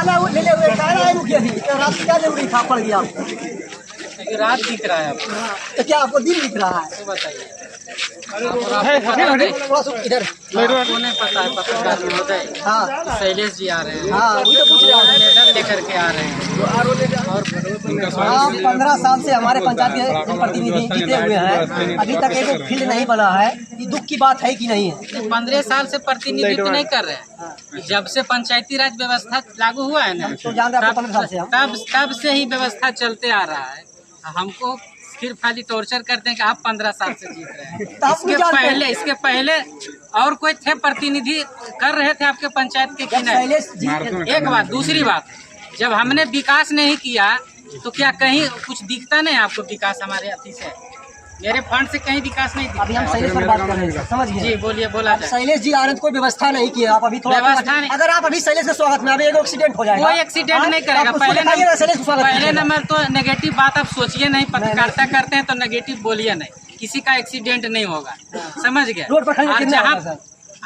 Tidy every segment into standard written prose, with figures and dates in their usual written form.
काला ले ले हुए काला है मुखिया जी, तो रात क्या जरूरी था पड़ गया आपको? रात दिख रहा है आपको, तो क्या आपको दिन दिख रहा है? तो बताइए। इधर आपको नहीं पता है पत्रकार महोदय, हाँ शैलेश जी आ रहे हैं, हाँ वही तो पूछ रहा हूँ। मेडल लेकर के आ रहे हैं और आप 15 साल से हमारे पंचायत के जनप्रतिनिधि जीते हुए हैं, अभी तक एक फील्ड नहीं बना है, ये दुख की बात है कि नहीं है? 15 साल से प्रतिनिधित्व नहीं कर रहे हैं। जब से पंचायती राज व्यवस्था लागू हुआ है ना, तो जान रहे हैं आपको 15 साल से हम तब से ही व्यवस्था चलते आ रहा है। हमको फिर खाली टॉर्चर करते हैं कि आप 15 साल से जीत रहे हैं। इसके पहले और कोई थे प्रतिनिधि कर रहे थे आपके पंचायत के कि नहीं? एक बात, दूसरी बात, जब हमने विकास नहीं किया तो क्या कहीं कुछ दिखता नहीं आपको? विकास हमारे अति से, मेरे फंड से कहीं विकास नहीं दिखता। अभी हम शैलेश पर बात कर रहे हैं, समझ गए? जी बोलिए, बोला जाए। शैलेश जी आ रहे हैं, कोई व्यवस्था नहीं की है। आप अभी थोड़ा व्यवस्था नहीं, अगर आप अभी शैलेश के स्वागत में, अभी एक एक्सीडेंट हो जाएगा, कोई एक्सीडेंट नहीं करेगा। पहले नंबर तो नेगेटिव बात आप सोचिए नहीं, पत्रकारिता करते हैं तो नेगेटिव बोलिए नहीं, किसी का एक्सीडेंट नहीं होगा, समझ गए? रोड पर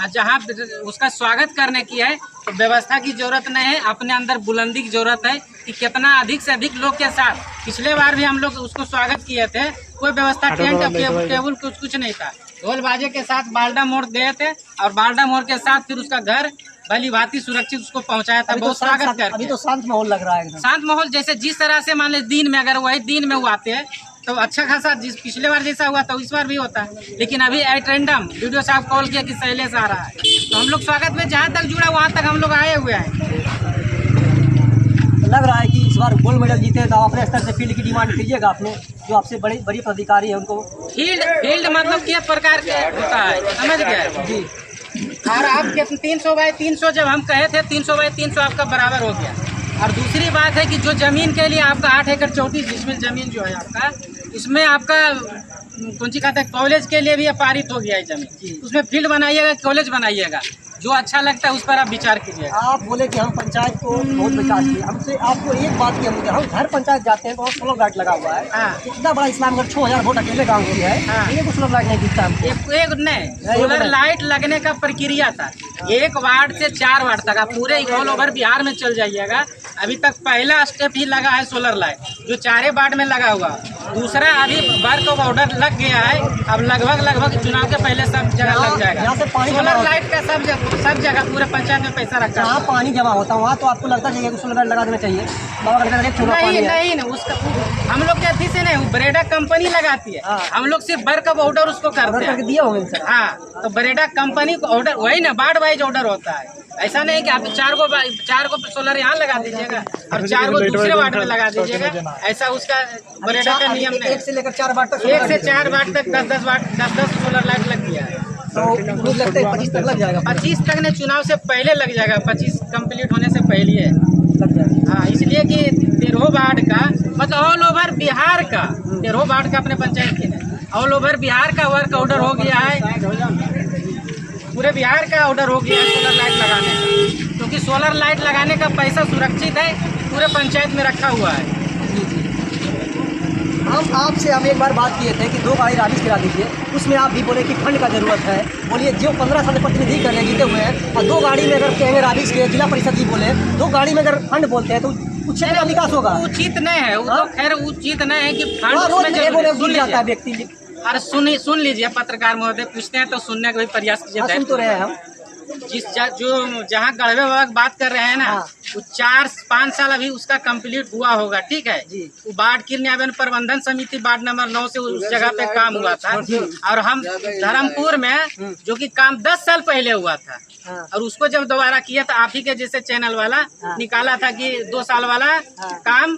जहाँ उसका स्वागत करने की है तो व्यवस्था की जरूरत नहीं है, अपने अंदर बुलंदी की जरूरत है कि कितना अधिक से अधिक लोग के साथ। पिछले बार भी हम लोग उसको स्वागत किए थे, कोई व्यवस्था टेंट टेबल कुछ नहीं था, ढोल बाजे के साथ बालडा मोड़ गए थे और बालडा मोड़ के साथ फिर उसका घर भली भांति सुरक्षित उसको पहुंचाया था। बहुत स्वागत करके अभी तो शांत माहौल लग रहा है, शांत माहौल। जैसे जिस तरह से मान लीजिए दिन में, अगर वही दिन में वो आते हैं तो अच्छा खासा, जिस पिछले बार जैसा हुआ तो इस बार भी होता है। लेकिन अभी एट रैंडम वीडियो साहब कॉल किया कि शैलेश आ रहा है, तो हम लोग स्वागत में जहाँ तक जुड़ा वहाँ तक हम लोग आए हुए हैं। लग रहा है कि इस बार गोल्ड मेडल जीते तो अपने स्तर से फील्ड की डिमांड कीजिएगा अपने, जो आपसे बड़ी पदाधिकारी है उनको। फील्ड मतलब किस प्रकार के होता है, समझ गए जी? और आपके 300 बाई 300 जब हम कहे थे 300 बाई 300 आपका बराबर हो गया। और दूसरी बात है कि जो जमीन के लिए आपका 8 एकड़ 34 डिसमिल जमीन जो है आपका, उसमें आपका कौन सी कहते हैं, कॉलेज के लिए भी पारित हो गया है जमीन, उसमें फील्ड बनाइएगा, कॉलेज बनाइएगा, जो अच्छा लगता है उस पर आप विचार कीजिए। आप बोले कि हम पंचायत को बहुत विकास किए, हमसे आपको एक बात की हम हर पंचायत जाते हैं तो सोलर लाइट लगा हुआ है। इतना बड़ा इस्लामगढ़ 6000 वोट अकेले गाँव की है, एक सोलर लाइट नहीं दिखता हमको। एक नहीं, सोलर लाइट लगने का प्रक्रिया था 1 वार्ड से 4 वार्ड तक, आप पूरे ऑल ओवर बिहार में चल जाइएगा। अभी तक पहला स्टेप ही लगा है सोलर लाइट, जो 4 वार्ड में लगा हुआ। दूसरा अभी वर्क ऑर्डर लग गया है, अब लगभग चुनाव के पहले सब जगह लग जाएगा। सोलर लाइट का सब जगह पूरे पंचायत में पैसा रखा है। जहाँ पानी जमा होता है वहाँ तो आपको लगता है कि सोलर लाइट लगा देना चाहिए? नहीं, उसका हम लोग के अथी से नहीं, ब्रेडा कंपनी लगाती है, हम लोग सिर्फ वर्क ऑर्डर उसको करते हैं। दिया होगा हाँ, तो ब्रेडा कंपनी को ऑर्डर वही ना, वार्ड वाइज ऑर्डर होता है। ऐसा नहीं कि आप 4 को सोलर यहाँ लगा दीजिएगा और 4 को दूसरे वार्ड में लगा दीजिएगा, ऐसा उसका ब्रेडा का नियम नहीं। 1 से लेकर 4 वार्ड तक, 1 से 4 वार्ड तक 10 सोलर लाइट लग गया है। तो लगता है 25 तक लग जाएगा। 25 तक ने चुनाव से पहले लग जाएगा, 25 कंप्लीट होने से पहले है लग जाएगा। हाँ, इसलिए कि 13 वार्ड का मतलब ऑल ओवर बिहार का 13 वार्ड का अपने पंचायत के ऑल ओवर बिहार का वर्क ऑर्डर हो गया है, पूरे बिहार का ऑर्डर हो गया है सोलर लाइट लगाने का, क्योंकि सोलर लाइट लगाने का पैसा सुरक्षित है, पूरे पंचायत में रखा हुआ है। हम आपसे अब एक बार बात किए थे कि 2 गाड़ी राबिश करा दीजिए, उसमें आप भी बोले कि फंड का जरूरत है। बोलिए, जो 15 साल प्रतिनिधि कर रहे जीते हुए हैं और 2 गाड़ी में अगर कहेंगे राबिश के, जिला परिषद जी बोले 2 गाड़ी में अगर फंड बोलते हैं तो कुछ क्षेत्र का विकास होगा। उचित नहीं है, वो तो खैर उचित नहीं है कि फंड जाता है व्यक्ति। अरे सुन लीजिए पत्रकार महोदय, पूछते हैं तो सुनने का भी प्रयास कीजिए। सुन तो रहे हैं हम। जहाँ गढ़वे बाबा बात कर रहे हैं ना, वो 4-5 साल अभी उसका कंप्लीट हुआ होगा, ठीक है जी। वो बाढ़ क्रियान्वयन प्रबंधन समिति वार्ड नंबर 9 से उस जगह पे काम हुआ था, और हम धर्मपुर में जो कि काम 10 साल पहले हुआ था, और उसको जब दोबारा किया था आप ही के जैसे चैनल वाला निकाला था कि 2 साल वाला काम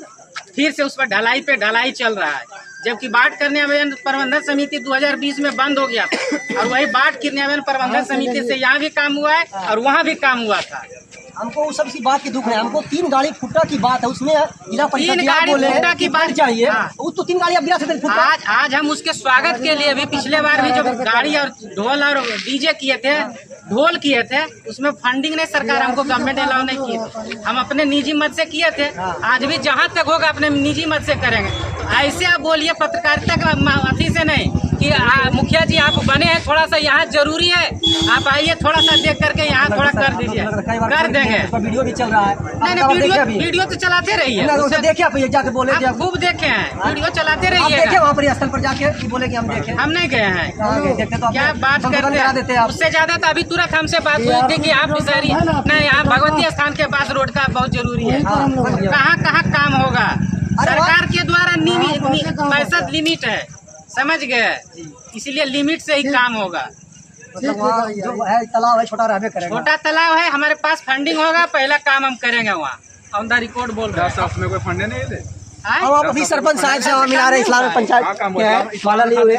फिर से उस पर ढलाई चल रहा है, जबकि बाढ़ क्रियान्वयन प्रबंधन समिति 2020 में बंद हो गया था, और वही बाढ़ क्रियान्वयन प्रबंधन समिति से यहाँ भी काम हुआ है और वहाँ भी काम हुआ था। हमको उस सब सी बात की दुख है, हमको 3 गाड़ी फुट्टा की बात है, उसमें जिला परिषद 3 गाड़ी फुट्टा की बात चाहिए। वो तो 3 गाड़ी अब आज हम उसके स्वागत के लिए भी पिछले बार भी जो गाड़ी और ढोल और डीजे किए थे, ढोल किए थे, उसमें फंडिंग नहीं, सरकार हमको गवर्नमेंट अलाउ नहीं किए, हम अपने निजी मत से किए थे। आज भी जहाँ तक होगा अपने निजी मत से करेंगे। ऐसे आप बोलिए पत्रकारिता का अथी से नहीं कि मुखिया जी आप बने हैं, थोड़ा सा यहाँ जरूरी है, आप आइए थोड़ा सा देख करके यहाँ थोड़ा कर दीजिए, कर देंगे। वीडियो भी चल रहा है। नहीं वीडियो तो चलाते रहिए, देखिए आप ये जाके बोले आप खूब देखे हैं, वीडियो चलाते रहिए। देखे वहाँ पर स्थल पर जाके बोले कि हम देखे, हम नहीं गए हैं, तो क्या बात करते हैं। उससे ज्यादा तो अभी तुरंत हमसे बात हुई थी कि आप शहरी नहीं, यहाँ भगवती स्थान के पास रोड का बहुत जरूरी है। कहाँ कहाँ काम होगा, सरकार के द्वारा पैसा लिमिट है, समझ गए, इसीलिए लिमिट से ही काम होगा। मतलब वहाँ जो है तालाब है छोटा रहबे करेगा, छोटा तालाब है, हमारे पास फंडिंग होगा, पहला काम हम करेंगे वहाँ। ऑन द रिकॉर्ड बोल रहे हैं, उसमें कोई फंडे नहीं है। हम अभी सरपंच साहब से मिला रहे, इस्लाम पंचायत वाला लिए हुए,